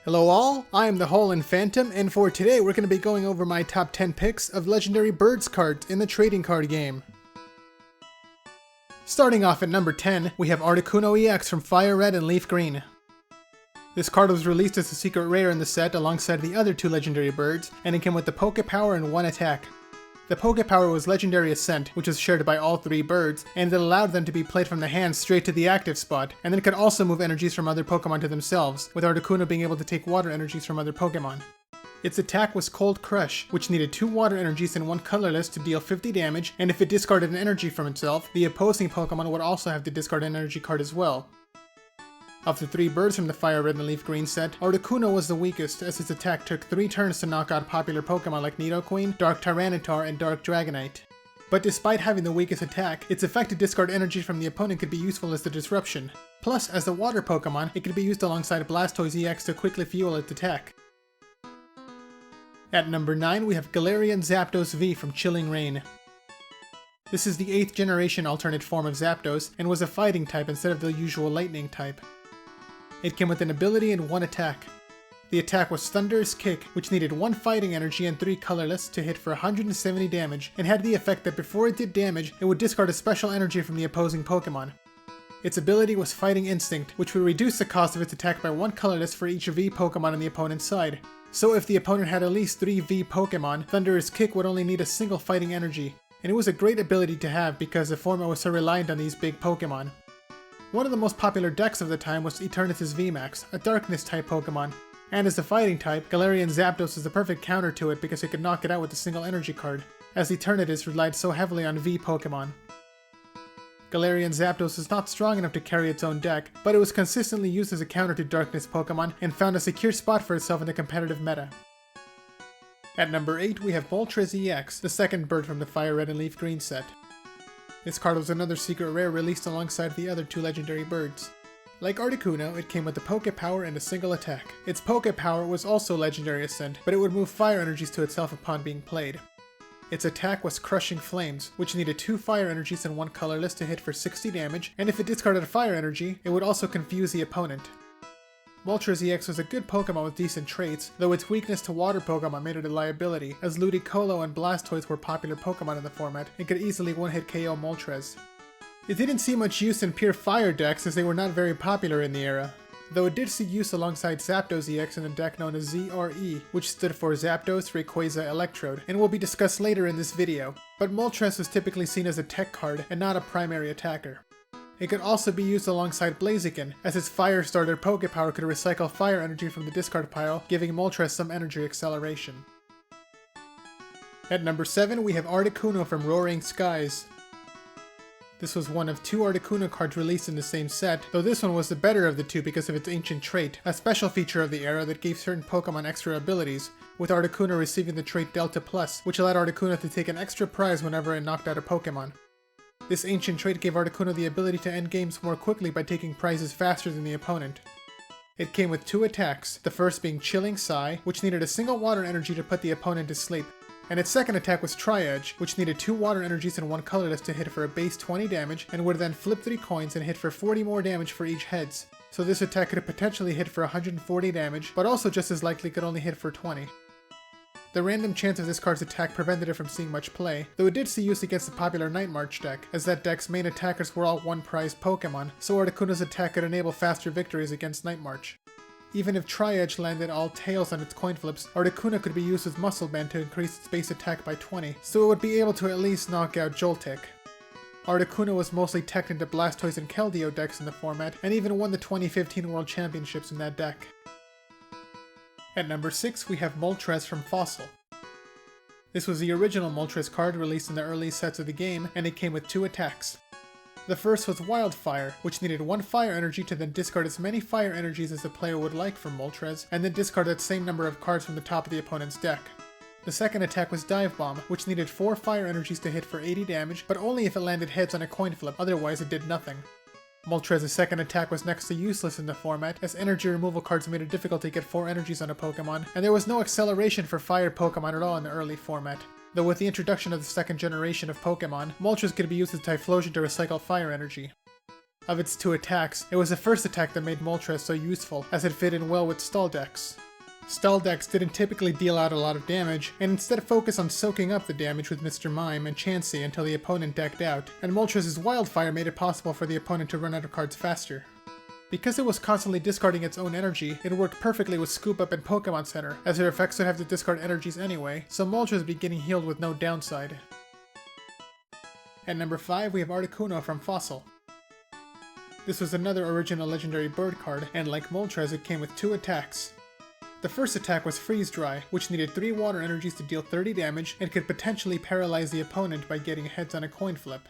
Hello all, I am the Hole and Phantom, and for today we're going to be going over my top 10 picks of legendary birds cards in the trading card game. Starting off at number 10, we have Articuno EX from Fire Red and Leaf Green. This card was released as a secret rare in the set alongside the other two legendary birds, and it came with the Poke Power and 1 attack. The Poke Power was Legendary Ascent, which was shared by all three birds, and it allowed them to be played from the hand straight to the active spot, and then it could also move energies from other Pokemon to themselves, with Articuno being able to take water energies from other Pokemon. Its attack was Cold Crush, which needed 2 water energies and 1 colorless to deal 50 damage, and if it discarded an energy from itself, the opposing Pokemon would also have to discard an energy card as well. Of the 3 birds from the Fire Red and Leaf Green set, Articuno was the weakest, as its attack took 3 turns to knock out popular Pokemon like Nidoqueen, Dark Tyranitar, and Dark Dragonite. But despite having the weakest attack, its effect to discard energy from the opponent could be useful as the disruption. Plus, as the water Pokemon, it could be used alongside Blastoise EX to quickly fuel its attack. At number 9, we have Galarian Zapdos V from Chilling Reign. This is the 8th generation alternate form of Zapdos, and was a fighting type instead of the usual lightning type. It came with an ability and 1 attack. The attack was Thunderous Kick, which needed 1 fighting energy and 3 colorless to hit for 170 damage, and had the effect that before it did damage, it would discard a special energy from the opposing Pokemon. Its ability was Fighting Instinct, which would reduce the cost of its attack by 1 colorless for each V Pokemon on the opponent's side. So if the opponent had at least 3 V Pokemon, Thunderous Kick would only need a single fighting energy, and it was a great ability to have because the format was so reliant on these big Pokemon. One of the most popular decks of the time was Eternatus VMAX, a Darkness-type Pokemon, and as a fighting type, Galarian Zapdos is the perfect counter to it because it could knock it out with a single energy card, as Eternatus relied so heavily on V Pokemon. Galarian Zapdos is not strong enough to carry its own deck, but it was consistently used as a counter to Darkness Pokemon and found a secure spot for itself in the competitive meta. At number 8, we have Moltres EX, the second bird from the Fire Red and Leaf Green set. This card was another secret rare released alongside the other 2 legendary birds. Like Articuno, it came with the Poke Power and a single attack. Its Poke Power was also Legendary Ascent, but it would move fire energies to itself upon being played. Its attack was Crushing Flames, which needed 2 fire energies and 1 colorless to hit for 60 damage, and if it discarded a fire energy, it would also confuse the opponent. Moltres EX was a good Pokemon with decent traits, though its weakness to water Pokemon made it a liability, as Ludicolo and Blastoise were popular Pokemon in the format and could easily one-hit KO Moltres. It didn't see much use in pure fire decks as they were not very popular in the era, though it did see use alongside Zapdos EX in a deck known as ZRE, which stood for Zapdos, Rayquaza, Electrode, and will be discussed later in this video, but Moltres was typically seen as a tech card and not a primary attacker. It could also be used alongside Blaziken, as its Fire Starter Poke Power could recycle fire energy from the discard pile, giving Moltres some energy acceleration. At number 7, we have Articuno from Roaring Skies. This was one of 2 Articuno cards released in the same set, though this one was the better of the 2 because of its Ancient Trait, a special feature of the era that gave certain Pokemon extra abilities, with Articuno receiving the trait Delta Plus, which allowed Articuno to take an extra prize whenever it knocked out a Pokemon. This ancient trait gave Articuno the ability to end games more quickly by taking prizes faster than the opponent. It came with 2 attacks, the first being Chilling Sigh, which needed a single water energy to put the opponent to sleep, and its second attack was Tri-Edge, which needed 2 water energies and 1 colorless to hit for a base 20 damage, and would then flip 3 coins and hit for 40 more damage for each heads. So this attack could potentially hit for 140 damage, but also just as likely could only hit for 20. The random chance of this card's attack prevented it from seeing much play, though it did see use against the popular Night March deck, as that deck's main attackers were all 1-prize Pokemon, so Articuno's attack could enable faster victories against Night March. Even if Tri-Edge landed all tails on its coin flips, Articuno could be used with Muscle Band to increase its base attack by 20, so it would be able to at least knock out Joltik. Articuno was mostly teched into Blastoise and Keldeo decks in the format, and even won the 2015 World Championships in that deck. At number 6, we have Moltres from Fossil. This was the original Moltres card released in the early sets of the game, and it came with 2 attacks. The first was Wildfire, which needed 1 fire energy to then discard as many fire energies as the player would like from Moltres, and then discard that same number of cards from the top of the opponent's deck. The second attack was Dive Bomb, which needed 4 fire energies to hit for 80 damage, but only if it landed heads on a coin flip, otherwise it did nothing. Moltres' second attack was next to useless in the format, as energy removal cards made it difficult to get 4 energies on a Pokemon, and there was no acceleration for fire Pokemon at all in the early format. Though with the introduction of the second generation of Pokemon, Moltres could be used as Typhlosion to recycle fire energy. Of its two attacks, it was the first attack that made Moltres so useful, as it fit in well with Stall decks. Stall decks didn't typically deal out a lot of damage, and instead focus on soaking up the damage with Mr. Mime and Chansey until the opponent decked out, and Moltres' Wildfire made it possible for the opponent to run out of cards faster. Because it was constantly discarding its own energy, it worked perfectly with Scoop Up and Pokemon Center, as their effects would have to discard energies anyway, so Moltres would be getting healed with no downside. At number 5, we have Articuno from Fossil. This was another original legendary bird card, and like Moltres, it came with two attacks. The first attack was Freeze Dry, which needed 3 water energies to deal 30 damage and could potentially paralyze the opponent by getting heads on a coin flip.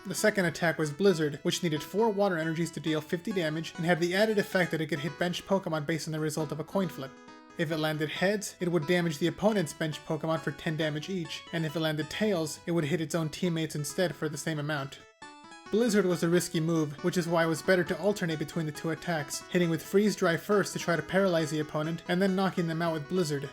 The second attack was Blizzard, which needed 4 water energies to deal 50 damage and had the added effect that it could hit bench Pokemon based on the result of a coin flip. If it landed heads, it would damage the opponent's bench Pokemon for 10 damage each, and if it landed tails, it would hit its own teammates instead for the same amount. Blizzard was a risky move, which is why it was better to alternate between the two attacks, hitting with Freeze Dry first to try to paralyze the opponent, and then knocking them out with Blizzard.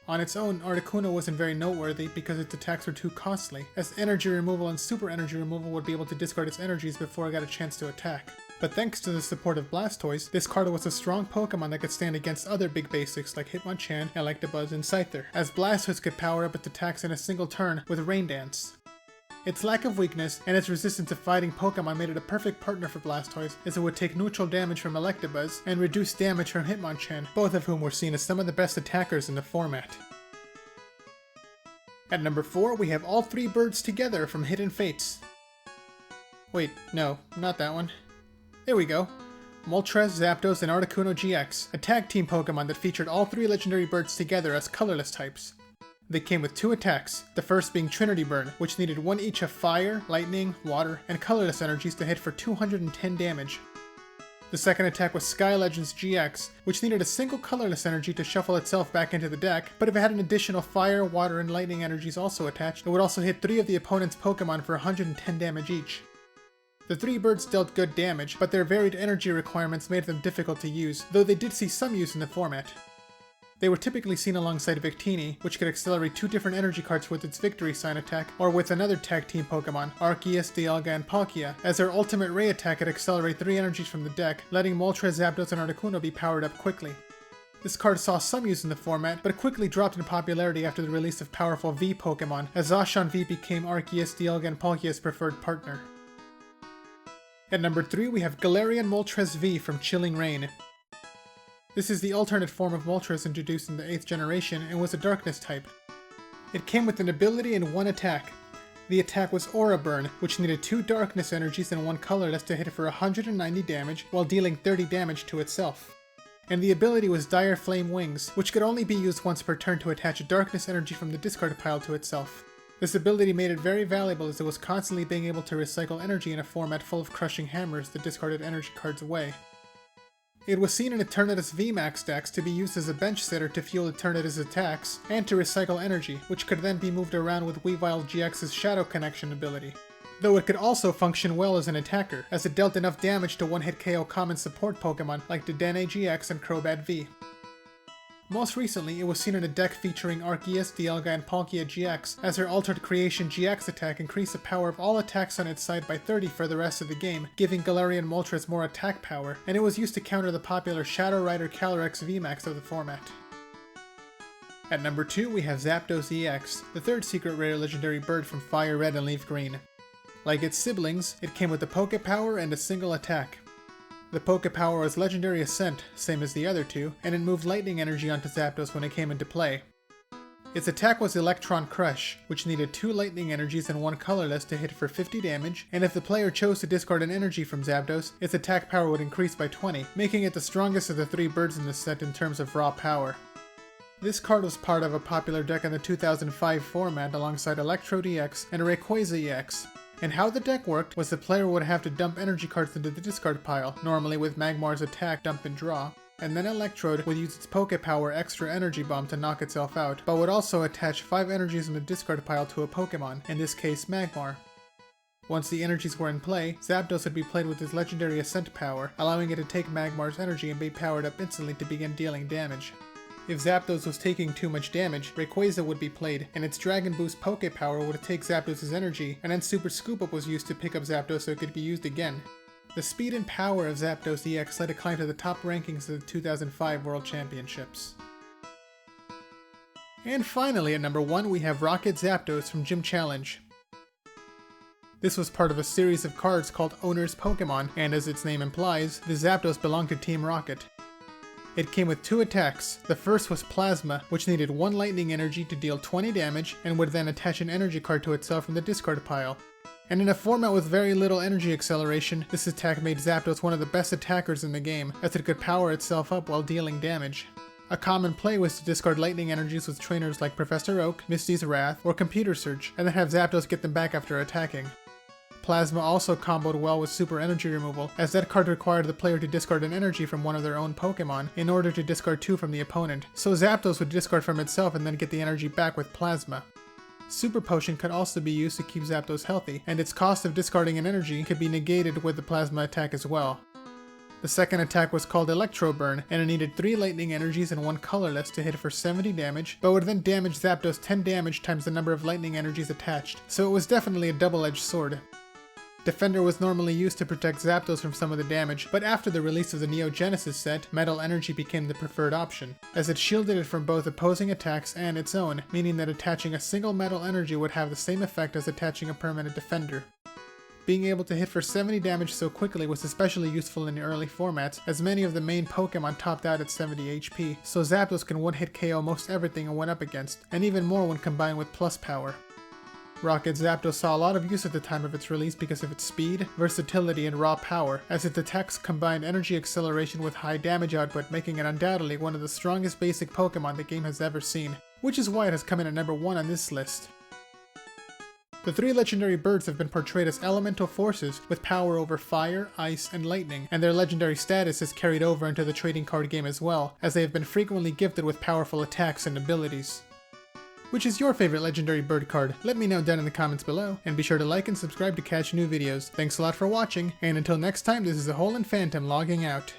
On its own, Articuno wasn't very noteworthy because its attacks were too costly, as energy removal and super energy removal would be able to discard its energies before it got a chance to attack. But thanks to the support of Blastoise, this card was a strong Pokemon that could stand against other big basics like Hitmonchan, Electabuzz, and Scyther, as Blastoise could power up its attacks in a single turn with Rain Dance. Its lack of weakness and its resistance to fighting Pokemon made it a perfect partner for Blastoise, as it would take neutral damage from Electabuzz and reduce damage from Hitmonchan, both of whom were seen as some of the best attackers in the format. At number 4, we have all 3 birds together from Hidden Fates. Wait, no, not that one. There we go. Moltres, Zapdos, and Articuno GX, a tag team Pokemon that featured all 3 legendary birds together as colorless types. They came with 2 attacks, the first being Trinity Burn, which needed 1 each of Fire, Lightning, Water, and colorless energies to hit for 210 damage. The second attack was Sky Legends GX, which needed a single colorless energy to shuffle itself back into the deck, but if it had an additional Fire, Water, and Lightning energies also attached, it would also hit 3 of the opponent's Pokemon for 110 damage each. The 3 birds dealt good damage, but their varied energy requirements made them difficult to use, though they did see some use in the format. They were typically seen alongside Victini, which could accelerate 2 different energy cards with its Victory Sign attack, or with another tag team Pokemon, Arceus, Dialga, and Palkia, as their ultimate Ray attack could accelerate 3 energies from the deck, letting Moltres, Zapdos, and Articuno be powered up quickly. This card saw some use in the format, but quickly dropped in popularity after the release of powerful V Pokemon, as Zacian V became Arceus, Dialga, and Palkia's preferred partner. At number 3, we have Galarian Moltres V from Chilling Reign. This is the alternate form of Moltres introduced in the 8th generation and was a Darkness type. It came with an ability and 1 attack. The attack was Aura Burn, which needed 2 Darkness energies and 1 colorless to hit for 190 damage while dealing 30 damage to itself. And the ability was Dire Flame Wings, which could only be used once per turn to attach a Darkness energy from the discard pile to itself. This ability made it very valuable as it was constantly being able to recycle energy in a format full of crushing hammers that discarded energy cards away. It was seen in Eternatus VMAX decks to be used as a bench sitter to fuel Eternatus attacks, and to recycle energy, which could then be moved around with Weavile GX's Shadow Connection ability. Though it could also function well as an attacker, as it dealt enough damage to one-hit KO common support Pokemon like Dedenne GX and Crobat V. Most recently, it was seen in a deck featuring Arceus, Dialga, and Palkia GX, as her Altered Creation GX attack increased the power of all attacks on its side by 30 for the rest of the game, giving Galarian Moltres more attack power, and it was used to counter the popular Shadow Rider Calyrex VMAX of the format. At number 2, we have Zapdos EX, the 3rd secret rare legendary bird from Fire Red and Leaf Green. Like its siblings, it came with a Poke Power and a single attack. The Poke Power was Legendary Ascent, same as the other 2, and it moved lightning energy onto Zapdos when it came into play. Its attack was Electron Crush, which needed 2 lightning energies and 1 colorless to hit for 50 damage, and if the player chose to discard an energy from Zapdos, its attack power would increase by 20, making it the strongest of the 3 birds in this set in terms of raw power. This card was part of a popular deck in the 2005 format alongside Electrode EX and Rayquaza EX. And how the deck worked was the player would have to dump energy cards into the discard pile, normally with Magmar's attack Dump and Draw, and then Electrode would use its Poke Power Extra Energy Bomb to knock itself out, but would also attach 5 energies in the discard pile to a Pokemon, in this case Magmar. Once the energies were in play, Zapdos would be played with his Legendary Ascent power, allowing it to take Magmar's energy and be powered up instantly to begin dealing damage. If Zapdos was taking too much damage, Rayquaza would be played, and its Dragon Boost Poke Power would take Zapdos' energy, and then Super Scoop Up was used to pick up Zapdos so it could be used again. The speed and power of Zapdos EX led it climb to the top rankings of the 2005 World Championships. And finally, at number 1, we have Rocket Zapdos from Gym Challenge. This was part of a series of cards called Owner's Pokemon, and as its name implies, the Zapdos belonged to Team Rocket. It came with 2 attacks. The first was Plasma, which needed 1 lightning energy to deal 20 damage, and would then attach an energy card to itself from the discard pile. And in a format with very little energy acceleration, this attack made Zapdos one of the best attackers in the game, as it could power itself up while dealing damage. A common play was to discard lightning energies with trainers like Professor Oak, Misty's Wrath, or Computer Surge, and then have Zapdos get them back after attacking. Plasma also comboed well with Super Energy Removal, as that card required the player to discard an energy from one of their own Pokemon in order to discard 2 from the opponent, so Zapdos would discard from itself and then get the energy back with Plasma. Super Potion could also be used to keep Zapdos healthy, and its cost of discarding an energy could be negated with the Plasma attack as well. The second attack was called Electro Burn, and it needed 3 lightning energies and 1 colorless to hit for 70 damage, but would then damage Zapdos 10 damage times the number of lightning energies attached, so it was definitely a double-edged sword. Defender was normally used to protect Zapdos from some of the damage, but after the release of the Neo Genesis set, Metal Energy became the preferred option, as it shielded it from both opposing attacks and its own, meaning that attaching a single Metal Energy would have the same effect as attaching a permanent Defender. Being able to hit for 70 damage so quickly was especially useful in the early formats, as many of the main Pokemon topped out at 70 HP, so Zapdos can one-hit KO most everything it went up against, and even more when combined with Plus Power. Rocket Zapdos saw a lot of use at the time of its release because of its speed, versatility, and raw power, as its attacks combined energy acceleration with high damage output, making it undoubtedly one of the strongest basic Pokemon the game has ever seen, which is why it has come in at number 1 on this list. The 3 legendary birds have been portrayed as elemental forces with power over fire, ice, and lightning, and their legendary status is carried over into the trading card game as well, as they have been frequently gifted with powerful attacks and abilities. Which is your favorite legendary bird card? Let me know down in the comments below, and be sure to like and subscribe to catch new videos. Thanks a lot for watching, and until next time, this is the Hole and Phantom logging out.